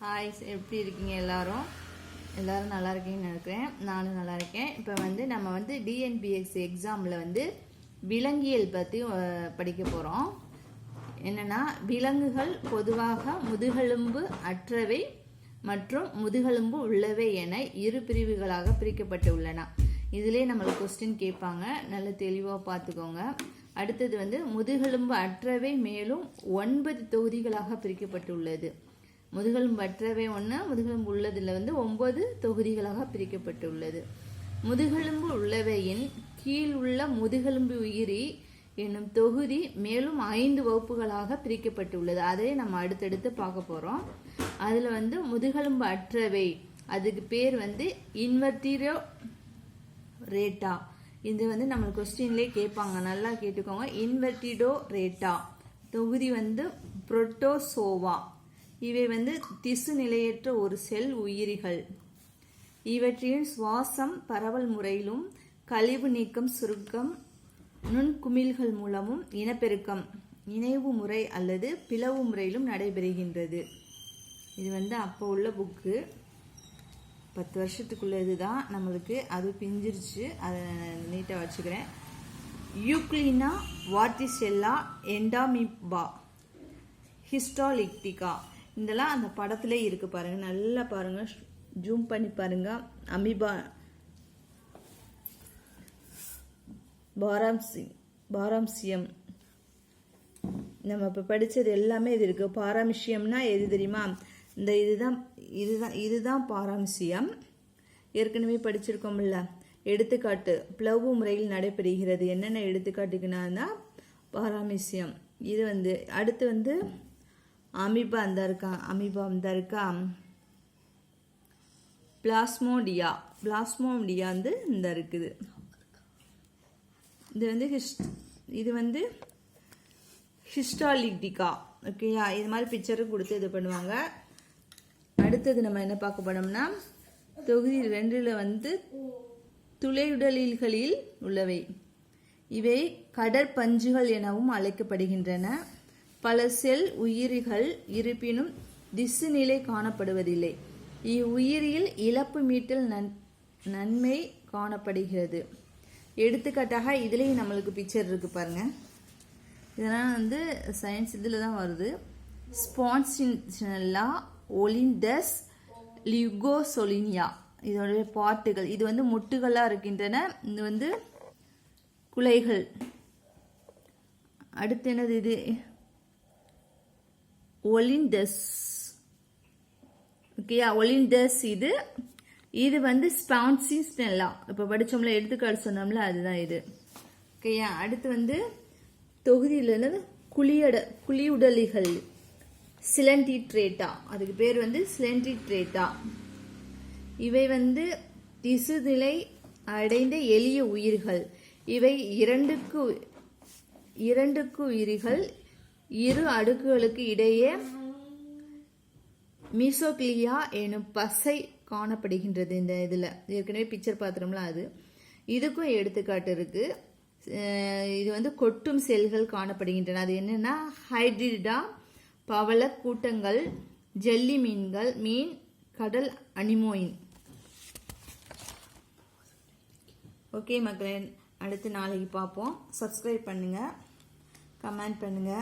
Hi, எப்படி இருக்கீங்க எல்லாரும் நல்லா இருக்கீங்கன்னு நினைக்கிறேன். நானும் நல்லா இருக்கேன். இப்போ நம்ம டிஎன்பிஎஸ்சி எக்ஸாமில் விலங்கியல் பற்றி படிக்க போகிறோம். என்னென்னா, விலங்குகள் பொதுவாக முதுகெலும்பு அற்றவை மற்றும் முதுகெலும்பு உள்ளவை என இரு பிரிவுகளாக பிரிக்கப்பட்டு உள்ளன. இதிலே நம்மளுக்கு கொஸ்டின் கேட்பாங்க, நல்ல தெளிவாக பார்த்துக்கோங்க. அடுத்தது முதுகெலும்பு அற்றவை மேலும் 9 தொகுதிகளாக பிரிக்கப்பட்டுள்ளது. முதுகெலும்பு அற்றவை 1, முதுகெலும்பு உள்ளதில் 9 தொகுதிகளாக பிரிக்கப்பட்டுள்ளது. முதுகெலும்பு உள்ளவையின் கீழ் உள்ள முதுகெலும்பு உயிரி என்னும் தொகுதி மேலும் 5 வகுப்புகளாக பிரிக்கப்பட்டுள்ளது. அதை நம்ம அடுத்தடுத்து பார்க்க போறோம். அதுல முதுகெலும்பு அற்றவை, அதுக்கு பேர் இன்வெர்டிரோ ரேட்டா. இது நம்மளுக்கு கொஸ்டின்லேயே கேட்பாங்க, நல்லா கேட்டுக்கோங்க. இன்வெர்டிடோ ரேட்டா தொகுதி புரோட்டோசோவா. இவை திசு நிலையற்ற ஒரு செல் உயிரிகள். இவற்றின் சுவாசம் பரவல் முறையிலும் கழிவு நீக்கம், சுருக்கம், நுண்குமிழ்கள் மூலமும் இனப்பெருக்கம், இணைவு முறை அல்லது பிளவு முறையிலும் நடைபெறுகின்றது. இது அப்போ உள்ள புக்கு, 10 வருஷத்துக்குள்ளது தான் நம்மளுக்கு. அது பிஞ்சிருச்சு, அதை நீட்டாக வச்சுக்கிறேன். யூக்ளினா, வார்டிசெல்லா, எண்டாமிபா, ஹிஸ்டாலிக்டிகா, இதெல்லாம் அந்த படத்திலே இருக்கு பாருங்க, நல்லா பாருங்க, ஜூம் பண்ணி பாருங்க. அமீபா, பாராம்சியம், நம்ம இப்போ படித்தது எல்லாமே இது இருக்கு. பாராமிஷியம்னா எது தெரியுமா? இந்த இதுதான் பாராமிசியம். ஏற்கனவே படிச்சிருக்கோம்ல. எடுத்துக்காட்டு, பிளவு முறையில் நடைபெறுகிறது. என்னென்ன எடுத்துக்காட்டுக்குன்னா பாராமிசியம். இது அடுத்து அமீபா அந்த இருக்கா. பிளாஸ்மோடியா இந்த இருக்குது. இது ஹிஸ்டாலிக்டிகா. ஓகேயா, இது மாதிரி பிக்சரும் கொடுத்து இது பண்ணுவாங்க. அடுத்தது நம்ம என்ன பார்க்க போனோம்னா, தொகுதி 2ல் துளையுடலிகளில் உள்ளவை. இவை கடற்பஞ்சுகள் எனவும் அழைக்கப்படுகின்றன. பல செல் உயிரிகள் இருப்பினும் திசு நிலை காணப்படுவதில்லை. இவ்வுயிரியில் இழப்பு மீட்டல் நன்மை காணப்படுகிறது. எடுத்துக்காட்டாக இதுலேயும் நம்மளுக்கு பிக்சர் இருக்கு பாருங்க. இதெல்லாம் சயின்ஸ் இதில் தான் வருது. ஸ்பான்சினெல்லா, ஒலிண்டஸ், லியூகோசோலினியா, இதோடைய பாட்டுகள். இது முட்டுகளாக இருக்கின்றன. இது குலைகள். அடுத்து என்னது? இது ஒலிண்டஸ். ஓகேயா, ஒலிண்டஸ். இது ஸ்பான்சினெல்லா. இப்போ படிச்சோம்ல, எடுத்துக்காட்டு சொன்னோம்ல, அதுதான் இது. ஓகேயா, அடுத்து தொகுதியில் குழியுடலிகள், சிலண்டிட்ரேட்டா, அதுக்கு பேர் சிலண்டிட்ரேட்டா. இவை திசு நிலை அடைந்த எளிய உயிர்கள். இவை இரண்டுக்கு உயிரிகள். இரு அடுக்குகளுக்கு இடையே மீசோக்லியா எனும் பசை காணப்படுகின்றது. இந்த இதில் ஏற்கனவே பிக்சர் பார்த்துட்டோம்ல, அது. இதுக்கும் எடுத்துக்காட்டு இருக்கு. இது கொட்டும் செல்கள் காணப்படுகின்றன. அது என்னன்னா, ஹைட்ரிடா, பவள கூட்டங்கள், ஜெல்லி மீன், கடல் அனிமோயின். ஓகே மக்களே, அடுத்து நாளைக்கு பார்ப்போம். சப்ஸ்கிரைப் பண்ணுங்க, கமெண்ட் பண்ணுங்க.